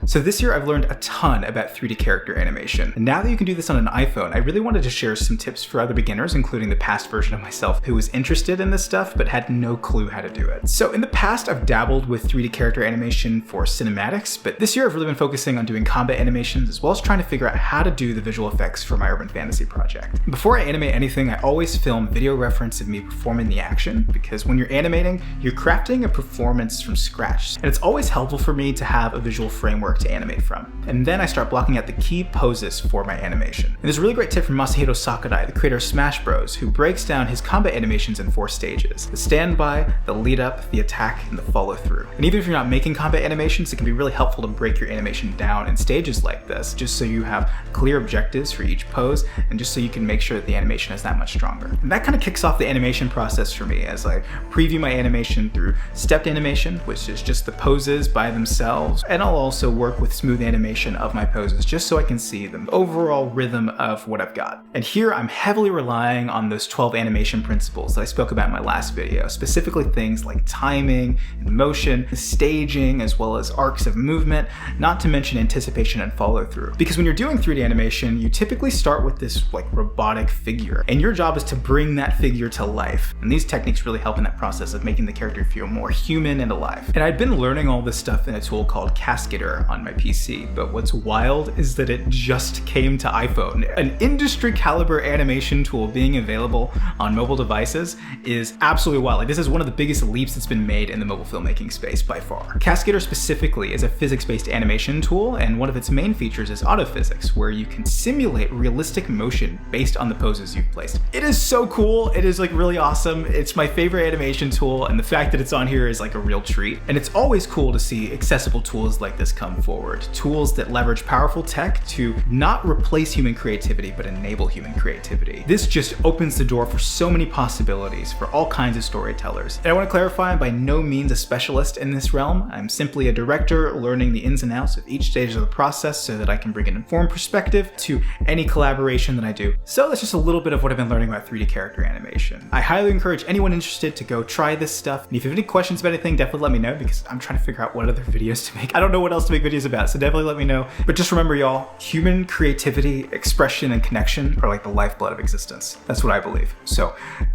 So this year I've learned a ton about 3D character animation. And now that you can do this on an iPhone, I really wanted to share some tips for other beginners, including the past version of myself who was interested in this stuff but had no clue how to do it. So in the past I've dabbled with 3D character animation for cinematics, but this year I've really been focusing on doing combat animations as well as trying to figure out how to do the visual effects for my urban fantasy project. Before I animate anything, I always film video reference of me performing the action, because when you're animating, you're crafting a performance from scratch. And it's always helpful for me to have a visual framework to animate from. And then I start blocking out the key poses for my animation. And there's a really great tip from Masahiro Sakurai, the creator of Smash Bros, who breaks down his combat animations in 4 stages: the standby, the lead up, the attack, and the follow through. And even if you're not making combat animations, it can be really helpful to break your animation down in stages like this, just so you have clear objectives for each pose, and just so you can make sure that the animation is that much stronger. And that kind of kicks off the animation process for me as I preview my animation through stepped animation, which is just the poses by themselves, and I'll also work with smooth animation of my poses just so I can see the overall rhythm of what I've got. And here I'm heavily relying on those 12 animation principles that I spoke about in my last video, specifically things like timing and motion, staging, as well as arcs of movement, not to mention anticipation and follow through. Because when you're doing 3D animation, you typically start with this like robotic figure, and your job is to bring that figure to life. And these techniques really help in that process of making the character feel more human and alive. And I'd been learning all this stuff in a tool called Cascadeur on my PC, but what's wild is that it just came to iPhone. An industry caliber animation tool being available on mobile devices is absolutely wild. Like, this is one of the biggest leaps that's been made in the mobile filmmaking space by far. Cascadeur specifically is a physics-based animation tool, and one of its main features is autophysics, where you can simulate realistic motion based on the poses you've placed. It is so cool. It is like really awesome. It's my favorite animation tool, and the fact that it's on here is like a real treat. And it's always cool to see accessible tools like this come forward. Tools that leverage powerful tech to not replace human creativity, but enable human creativity. This just opens the door for so many possibilities for all kinds of storytellers. And I want to clarify, I'm by no means a specialist in this realm. I'm simply a director learning the ins and outs of each stage of the process so that I can bring an informed perspective to any collaboration that I do. So that's just a little bit of what I've been learning about 3D character animation. I highly encourage anyone interested to go try this stuff. And if you have any questions about anything, definitely let me know, because I'm trying to figure out what other videos to make. I don't know what else to make videos about, so definitely let me know. But just remember, y'all, human creativity, expression, and connection are like the lifeblood of existence. That's what I believe. So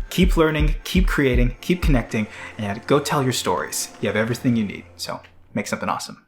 keep learning, keep creating, keep connecting, and go tell your stories. You have everything you need, so make something awesome.